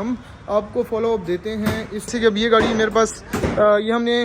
हम आपको follow up देते हैं। इससे जब ये गाड़ी मेरे पास ये हमने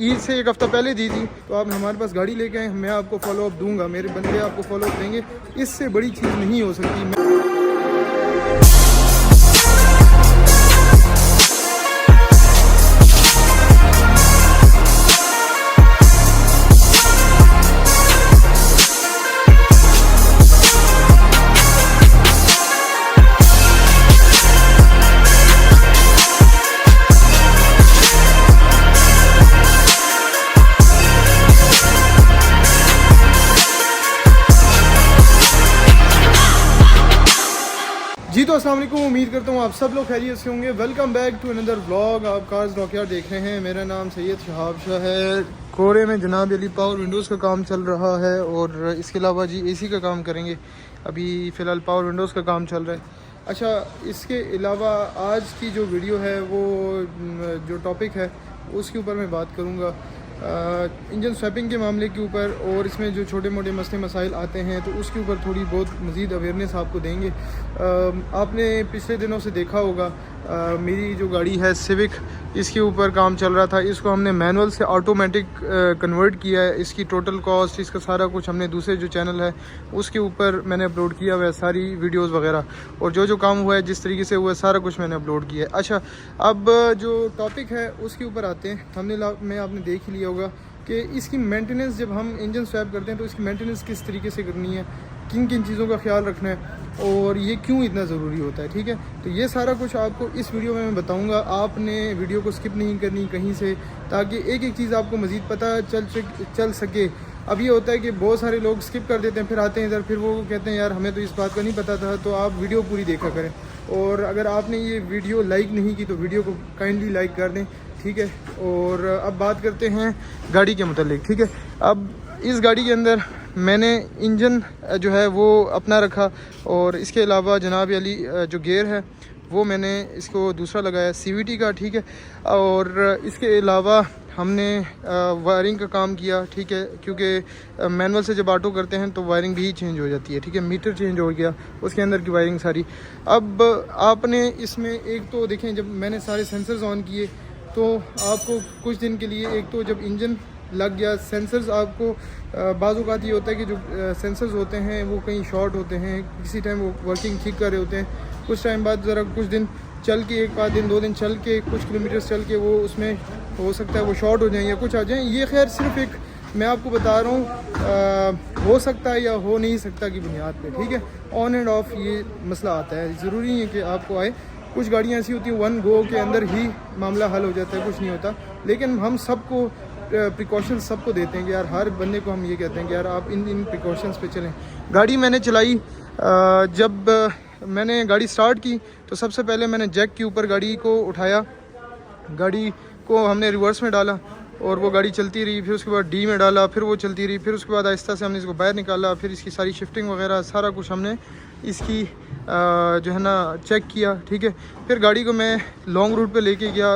ईद से एक हफ़्ता पहले दी थी, तो आप हमारे पास गाड़ी लेके आए, मैं आपको फॉलो अप दूंगा, मेरे बंदे आपको फॉलो अप देंगे। इससे बड़ी चीज़ नहीं हो सकती। जी तो अस्सलाम वालेकुम, उम्मीद करता हूँ आप सब लोग खैरियत से होंगे। Welcome back to another vlog. आप कार्स डॉकयार्ड देख रहे हैं। मेरा नाम सैयद शहाब शाह है। कोरे में जनाब अली पावर विंडोज़ का काम चल रहा है और इसके अलावा जी एसी का काम करेंगे। अभी फ़िलहाल पावर विंडोज़ का काम चल रहा है। अच्छा, इसके अलावा आज की जो वीडियो है वो जो टॉपिक है उसके ऊपर मैं बात करूँगा इंजन स्वैपिंग के मामले के ऊपर, और इसमें जो छोटे मोटे मसले मसाइल आते हैं तो उसके ऊपर थोड़ी बहुत मज़ीद अवेयरनेस आपको देंगे। आपने पिछले दिनों से देखा होगा मेरी जो गाड़ी है सिविक, इसके ऊपर काम चल रहा था। इसको हमने मैनुअल से ऑटोमेटिक कन्वर्ट किया है। इसकी टोटल कॉस्ट, इसका सारा कुछ हमने दूसरे जो चैनल है उसके ऊपर मैंने अपलोड किया हुआ है, सारी वीडियोस वगैरह, और जो काम हुआ है जिस तरीके से हुआ है सारा कुछ मैंने अपलोड किया है। अच्छा, अब जो टॉपिक है उसके ऊपर आते हैं। थंबनेल में आपने देख ही लिया होगा कि इसकी मेंटेनेंस, जब हम इंजन स्वैप करते हैं तो इसकी मेंटेनेंस किस तरीके से करनी है, किन किन चीज़ों का ख्याल रखना है और ये क्यों इतना ज़रूरी होता है। ठीक है, तो ये सारा कुछ आपको इस वीडियो में मैं बताऊंगा। आपने वीडियो को स्किप नहीं करनी कहीं से, ताकि एक एक चीज़ आपको मज़ीद पता चल सके। अब ये होता है कि बहुत सारे लोग स्किप कर देते हैं, फिर आते हैं इधर, फिर वो कहते हैं यार हमें तो इस बात का नहीं पता था। तो आप वीडियो पूरी देखा करें, और अगर आपने ये वीडियो लाइक नहीं की तो वीडियो को काइंडली लाइक कर दें। ठीक है, और अब बात करते हैं गाड़ी के मुतालिक। ठीक है, अब इस गाड़ी के अंदर मैंने इंजन जो है वो अपना रखा, और इसके अलावा जनाब अली जो गेयर है वो मैंने इसको दूसरा लगाया CVT का। ठीक है, और इसके अलावा हमने वायरिंग का काम किया। ठीक है, क्योंकि मैनुअल से जब ऑटो करते हैं तो वायरिंग भी चेंज हो जाती है। ठीक है, मीटर चेंज हो गया, उसके अंदर की वायरिंग सारी। अब आपने इसमें एक तो देखें, जब मैंने सारे सेंसर्स ऑन किए तो आपको कुछ दिन के लिए, एक तो जब इंजन लग गया, सेंसर्स आपको बाज़-औक़ात ये होता है कि जो सेंसर्स होते हैं वो कहीं शॉर्ट होते हैं, किसी टाइम वो वर्किंग ठीक कर रहे होते हैं, कुछ टाइम बाद ज़रा कुछ दिन चल के, एक आध दिन 2 दिन चल के, कुछ किलोमीटर्स चल के वो उसमें हो सकता है वो शॉर्ट हो जाएँ या कुछ आ जाएँ। ये खैर सिर्फ एक मैं आपको बता रहा हूँ, हो सकता है या हो नहीं सकता की बुनियाद पे। ठीक है, ऑन एंड ऑफ ये मसला आता है, ज़रूरी नहीं है कि आपको आए। कुछ गाड़ियाँ ऐसी होती हैं 1 गो के अंदर ही मामला हल हो जाता है, कुछ नहीं होता। लेकिन हम सबको प्रिकॉशंस सबको देते हैं कि यार, हर बंदे को हम ये कहते हैं कि यार आप इन प्रिकॉशंस पे चलें। गाड़ी मैंने चलाई, जब मैंने गाड़ी स्टार्ट की तो सबसे पहले मैंने जैक के ऊपर गाड़ी को उठाया, गाड़ी को हमने रिवर्स में डाला और वो गाड़ी चलती रही। फिर उसके बाद D में डाला, फिर वो चलती रही। फिर उसके बाद आहिस्ता से हमने इसको बाहर निकाला, फिर इसकी सारी शिफ्टिंग वगैरह सारा कुछ हमने इसकी जो है ना चेक किया। ठीक है, फिर गाड़ी को मैं लॉन्ग रूट पे लेके गया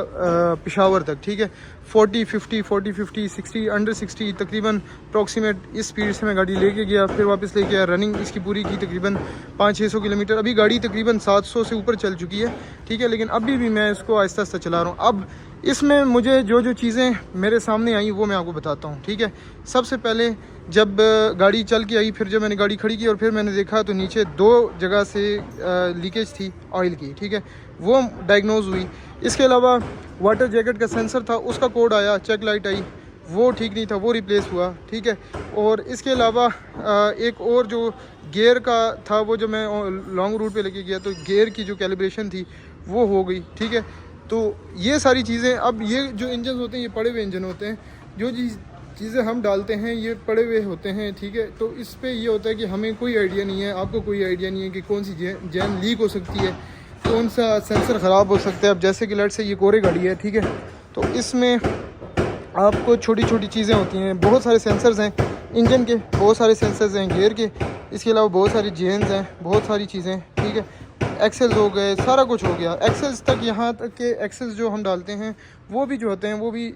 पेशावर तक। ठीक है, 40-50 60 अंडर 60 तकरीबन अप्रॉक्सीमेट इस स्पीड से मैं गाड़ी लेके गया। फिर वापस लेके आया, रनिंग इसकी पूरी की तकरीबन 500-600 किलोमीटर। अभी गाड़ी तकरीबन 700 से ऊपर चल चुकी है। ठीक है, लेकिन अभी भी मैं इसको आहिस्ता आहिस्ता चला रहा हूँ। अब इसमें मुझे जो चीज़ें मेरे सामने आई वो मैं आपको बताता हूँ। ठीक है, सबसे पहले जब गाड़ी चल के आई, फिर जब मैंने गाड़ी खड़ी की और फिर मैंने देखा तो नीचे 2 जगह से लीकेज थी ऑयल की। ठीक है, वो डायग्नोज हुई। इसके अलावा वाटर जैकेट का सेंसर था, उसका कोड आया, चेक लाइट आई, वो ठीक नहीं था, वो रिप्लेस हुआ। ठीक है, और इसके अलावा एक और जो गियर का था, वो जो मैं लॉन्ग रूट पे लेके गया तो गियर की जो कैलिब्रेशन थी वो हो गई। ठीक है, तो ये सारी चीज़ें, अब ये जो इंजन होते हैं ये पड़े हुए इंजन होते हैं, जो चीज़ें हम डालते हैं ये पड़े हुए होते हैं। ठीक है, तो इस पे ये होता है कि हमें कोई आइडिया नहीं है, आपको कोई आइडिया नहीं है कि कौन सी जैन लीक हो सकती है, कौन सा सेंसर ख़राब हो सकता है। अब जैसे कि लेट से ये कोरे गाड़ी है, ठीक है, तो इसमें आपको छोटी छोटी चीज़ें होती हैं, बहुत सारे सेंसर्स हैं इंजन के, बहुत सारे सेंसर्स हैं गियर के, इसके अलावा बहुत सारी जेन्स हैं, बहुत सारी चीज़ें। ठीक है, एक्सेल्स हो गए, सारा कुछ हो गया, एक्सेल्स तक, यहाँ तक के एक्सेल्स जो हम डालते हैं वो भी जो होते हैं वो भी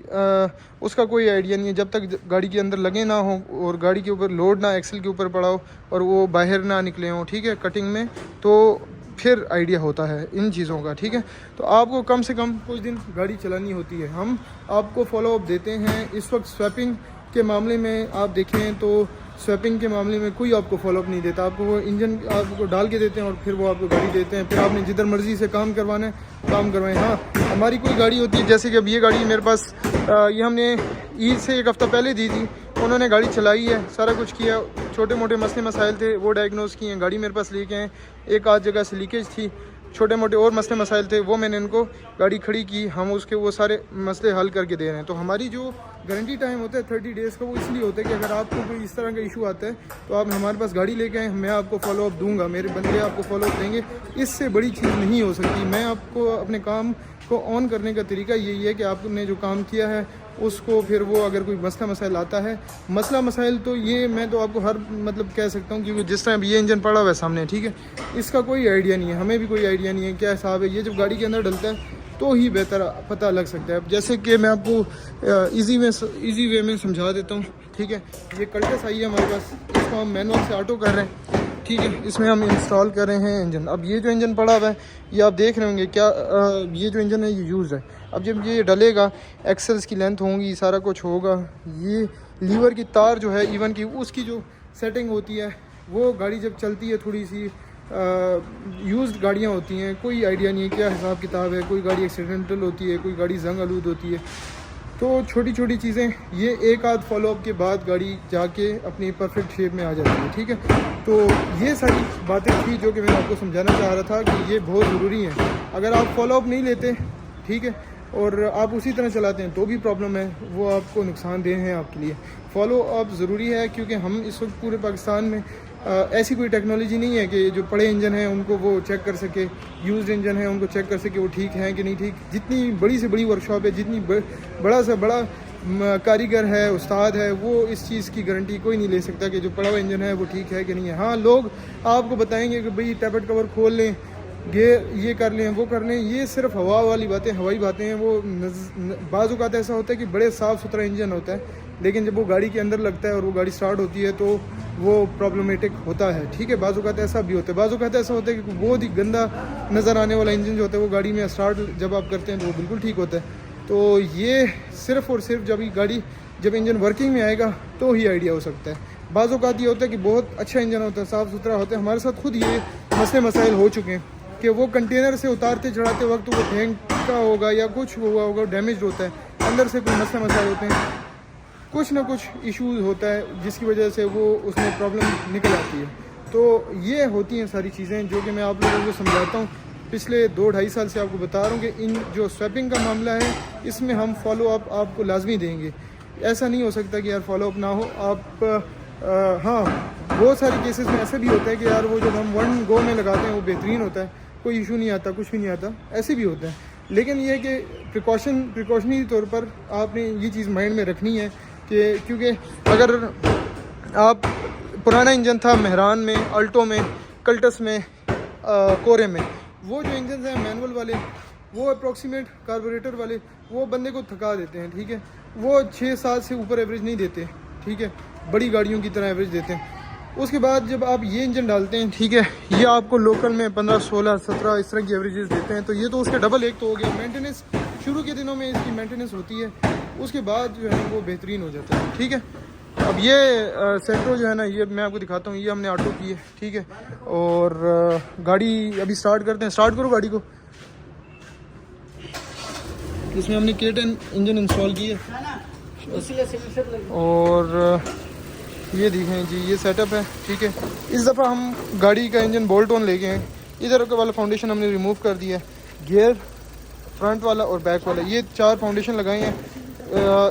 उसका कोई आइडिया नहीं है जब तक गाड़ी के अंदर लगे ना हो और गाड़ी के ऊपर लोड ना एक्सेल के ऊपर पड़ा हो और वो बाहर ना निकले हों। ठीक है, कटिंग में तो फिर आइडिया होता है इन चीज़ों का, ठीक है। तो आपको कम से कम कुछ दिन गाड़ी चलानी होती है। हम आपको फॉलो अप देते हैं। इस वक्त स्वैपिंग के मामले में आप देखें तो स्वैपिंग के मामले में कोई आपको फॉलोअप नहीं देता। आपको वो इंजन आपको डाल के देते हैं और फिर वो आपको गाड़ी देते हैं। फिर आपने जिधर मर्ज़ी से काम करवाना है काम करवाएं। हाँ, हमारी कोई गाड़ी होती है, जैसे कि अब ये गाड़ी मेरे पास ये हमने ईद से एक हफ़्ता पहले दी थी। उन्होंने गाड़ी चलाई है, सारा कुछ किया, छोटे मोटे मसले मसाइल थे वो डायग्नोस किए हैं, गाड़ी मेरे पास लेके आए। एक आध जगह से लीकेज थी, छोटे मोटे और मसले मसाइल थे, वो मैंने इनको गाड़ी खड़ी की, हम उसके वो सारे मसले हल करके दे रहे हैं। तो हमारी जो गारंटी टाइम होता है 30 डेज़ का, वो इसलिए होता है कि अगर आपको कोई इस तरह का इशू आता है तो आप हमारे पास गाड़ी लेके आएँ, मैं आपको फॉलोअप दूंगा, मेरे बंदे आपको फॉलोअप देंगे। इससे बड़ी चीज़ नहीं हो सकती। मैं आपको अपने काम को ऑन करने का तरीका यही है कि आपने जो काम किया है उसको फिर वो अगर कोई मसला मसाइल आता है, मसला मसाइल तो ये मैं तो आपको हर मतलब कह सकता हूँ, क्योंकि जिस तरह ये इंजन पड़ा हुआ है सामने, ठीक है, इसका कोई आइडिया नहीं है, हमें भी कोई आइडिया नहीं है क्या हिसाब है। ये जब गाड़ी के अंदर डलता है तो ही बेहतर पता लग सकता है। अब जैसे कि मैं आपको इजी वे में समझा देता हूँ, ठीक है। ये कल्टस आई है हमारे पास, इसको हम मैनुअल से ऑटो कर रहे हैं, ठीक है। इसमें हम इंस्टॉल कर रहे हैं इंजन। अब ये जो इंजन पड़ा हुआ है ये आप देख रहे होंगे क्या, ये जो इंजन है ये यूज़ है। अब जब ये डलेगा, एक्सेल्स की लेंथ होंगी, सारा कुछ होगा, ये लीवर की तार जो है इवन की उसकी जो सेटिंग होती है, वो गाड़ी जब चलती है थोड़ी सी यूज्ड गाड़ियाँ होती हैं, कोई आइडिया नहीं है क्या हिसाब किताब है, कोई गाड़ी एक्सीडेंटल होती है, कोई गाड़ी जंग आलूद होती है। तो छोटी छोटी चीज़ें, ये एक आध फॉलोअप के बाद गाड़ी जाके अपनी परफेक्ट शेप में आ जाती है, ठीक है। तो ये सारी बातें थी जो कि मैं आपको समझाना चाह रहा था कि ये बहुत ज़रूरी है। अगर आप फॉलोअप नहीं लेते, ठीक है, और आप उसी तरह चलाते हैं तो भी प्रॉब्लम है, वो आपको नुकसानदेह है आपके लिए। फॉलो अप ज़रूरी है, क्योंकि हम इस वक्त पूरे पाकिस्तान में ऐसी कोई टेक्नोलॉजी नहीं है कि जो पड़े इंजन हैं उनको वो चेक कर सके, यूज्ड इंजन है उनको चेक कर सके वो ठीक हैं कि नहीं ठीक। जितनी बड़ी से बड़ी वर्कशॉप है, जितनी बड़ा से बड़ा कारीगर है, उस्ताद है, वो इस चीज़ की गारंटी कोई नहीं ले सकता कि जो पड़ा हुआ इंजन है वो ठीक है कि नहीं है। हाँ, लोग आपको बताएंगे कि भाई टैबलेट कवर खोल लें, ये कर लें, वो कर लें, ये सिर्फ हवा वाली बातें, हवाई बातें हैं। वो बाज़ औक़ात ऐसा होता है कि बड़े साफ़ सुथरा इंजन होता है, लेकिन जब वो गाड़ी के अंदर लगता है और वो गाड़ी स्टार्ट होती है तो वो प्रॉब्लमेटिक होता है, ठीक है। बाज़ औक़ात ऐसा भी होता है, बाज़ औक़ात ऐसा होता है कि बहुत ही गंदा नज़र आने वाला इंजन जो होता है वो गाड़ी में स्टार्ट जब आप करते हैं तो वो बिल्कुल ठीक होता है। तो ये सिर्फ़ और सिर्फ जब इंजन वर्किंग में आएगा तो ही आइडिया हो सकता है। बाज़ औक़ात ये होता है कि बहुत अच्छा इंजन होता है, साफ़ सुथरा होता है। हमारे साथ खुद ये मसले मसाइल हो चुके हैं कि वो कंटेनर से उतारते चढ़ाते वक्त वो फेंका होगा या कुछ हुआ होगा, डैमेज होता है, अंदर से कोई मसले मसाइल होते हैं, कुछ ना कुछ इश्यूज़ होता है जिसकी वजह से वो उसमें प्रॉब्लम निकल आती है। तो ये होती हैं सारी चीज़ें जो कि मैं आप लोगों को समझाता हूँ। पिछले 2-2.5 साल से आपको बता रहा हूँ कि इन जो स्वैपिंग का मामला है इसमें हम फॉलो अप आपको लाजमी देंगे। ऐसा नहीं हो सकता कि यार फॉलो अप ना हो। आप हाँ, बहुत सारे केसेस में ऐसे भी होता है कि यार वो जब हम वन गो में लगाते हैं वो बेहतरीन होता है, कोई इशू नहीं आता, कुछ भी नहीं आता, ऐसे भी होता है। लेकिन ये है कि प्रिकॉशनरी तौर पर आपने ये चीज़ माइंड में रखनी है कि क्योंकि अगर आप पुराना इंजन था मेहरान में, अल्टो में, कल्टस में, कोरे में, वो जो इंजन हैं मैनुअल वाले, वो अप्रॉक्सीमेट कार्बोरेटर वाले, वो बंदे को थका देते हैं, ठीक है। वो 6-7 से ऊपर एवरेज नहीं देते, ठीक है, बड़ी गाड़ियों की तरह एवरेज देते हैं। उसके बाद जब आप ये इंजन डालते हैं, ठीक है, ये आपको लोकल में 15, 16, 17 इस तरह की एवरेजेस देते हैं। तो ये तो उसके डबल एक तो हो गया। मेंटेनेंस शुरू के दिनों में इसकी मेंटेनेंस होती है, उसके बाद जो है वो बेहतरीन हो जाता है, ठीक है। अब ये सेंट्रो जो है ना, ये मैं आपको दिखाता हूँ, ये हमने ऑटो की है, ठीक है। और गाड़ी अभी स्टार्ट करते हैं। स्टार्ट करो गाड़ी को। इसमें हमने K10 इंजन इंस्टॉल की है और ये देखें जी, ये सेटअप है, ठीक है। इस दफ़ा हम गाड़ी का इंजन बोल्ट ऑन लेके हैं। इधर का वाला फाउंडेशन हमने रिमूव कर दिया है, गियर फ्रंट वाला और बैक वाला, ये 4 फाउंडेशन लगाए हैं।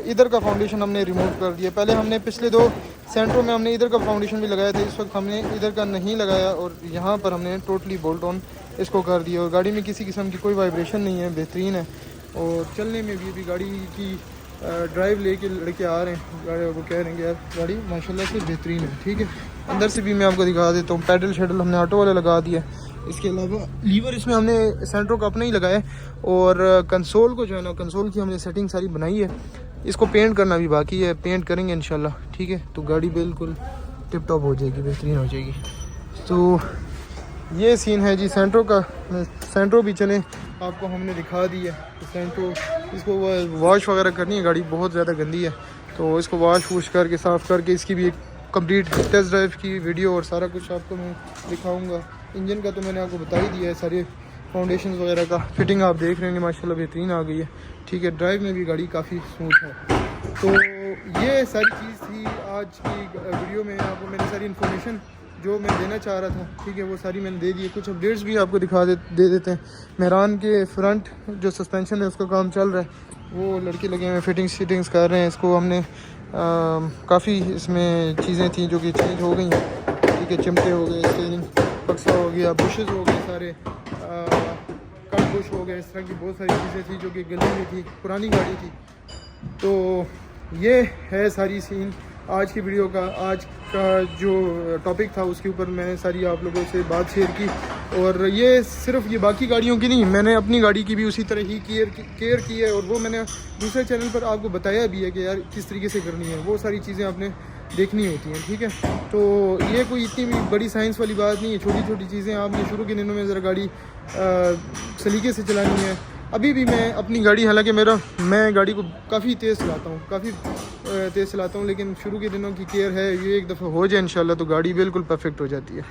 इधर का फाउंडेशन हमने रिमूव कर दिया। पहले हमने पिछले 2 सेंटरों में हमने इधर का फाउंडेशन भी लगाया था, इस वक्त हमने इधर का नहीं लगाया और यहाँ पर हमने टोटली बोल्ट ऑन इसको कर दिया। और गाड़ी में किसी किस्म की कोई वाइब्रेशन नहीं है, बेहतरीन है। और चलने में भी गाड़ी की ड्राइव लेके लड़के आ रहे हैं, वो कह रहे हैं कि यार गाड़ी माशाल्लाह से बेहतरीन है, ठीक है। अंदर से भी मैं आपको दिखा देता हूँ। पैडल शेडल हमने ऑटो वाला लगा दिया। इसके अलावा लीवर इसमें हमने सेंट्रो का अपना ही लगाया और कंसोल को जो है ना, कंसोल की हमने सेटिंग सारी बनाई है। इसको पेंट करना भी बाकी है, पेंट करेंगे इंशाल्लाह, ठीक है। तो गाड़ी बिल्कुल टिप टॉप हो जाएगी, बेहतरीन हो जाएगी। तो ये सीन है जी सेंट्रो का। सेंट्रो भी चलें, आपको हमने दिखा दी है। तो सेंट्रो इसको वॉश वगैरह करनी है, गाड़ी बहुत ज़्यादा गंदी है, तो इसको वॉश वूश करके साफ़ करके इसकी भी एक कंप्लीट टेस्ट ड्राइव की वीडियो और सारा कुछ आपको मैं दिखाऊंगा। इंजन का तो मैंने आपको बता ही दिया है, सारे फाउंडेशन वगैरह का फिटिंग आप देख रहे हैं माशाल्लाह बेहतरीन आ गई है। ठीक है, ड्राइव में भी गाड़ी काफ़ी स्मूथ है। तो ये सारी चीज़ थी आज की वीडियो में। आपको मैंने सारी इन्फॉर्मेशन जो मैं देना चाह रहा था, ठीक है, वो सारी मैंने दे दी है। कुछ अपडेट्स भी आपको दे देते हैं। मेहरान के फ्रंट जो सस्पेंशन है उसका काम चल रहा है, वो लड़के लगे हुए फिटिंग्स कर रहे हैं। इसको हमने काफ़ी इसमें चीज़ें थी जो कि चेंज हो गई हैं। ठीक है, चिमटे हो गए, स्टीयरिंग बक्सा हो गया, बुशेस हो गए, सारे कट बुश हो गए, इस तरह की बहुत सारी चीज़ें थी जो कि गली में थी, पुरानी गाड़ी थी। तो ये है सारी सीन आज की वीडियो का। आज का जो टॉपिक था उसके ऊपर मैंने सारी आप लोगों से बात शेयर की। और ये सिर्फ ये बाकी गाड़ियों की नहीं, मैंने अपनी गाड़ी की भी उसी तरह ही केयर की है, और वो मैंने दूसरे चैनल पर आपको बताया भी है कि यार किस तरीके से करनी है। वो सारी चीज़ें आपने देखनी होती हैं। ठीक है, तो ये कोई इतनी भी बड़ी साइंस वाली बात नहीं है। छोटी छोटी चीज़ें आपने शुरू के दिनों में ज़रा गाड़ी सलीके से चलानी है। अभी भी मैं अपनी गाड़ी, हालांकि मैं गाड़ी को काफ़ी तेज़ चलाता हूँ, काफ़ी तेज़ चलाता हूँ, लेकिन शुरू के दिनों की केयर है। ये एक दफ़ा हो जाए इंशाल्लाह तो गाड़ी बिल्कुल परफेक्ट हो जाती है।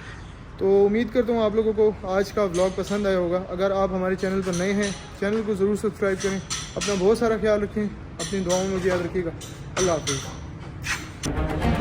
तो उम्मीद करता हूँ आप लोगों को आज का व्लॉग पसंद आया होगा। अगर आप हमारे चैनल पर नए हैं, चैनल को ज़रूर सब्सक्राइब करें। अपना बहुत सारा ख्याल रखें, अपनी दुआओं में याद रखिएगा। अल्लाह हाफ़िज़।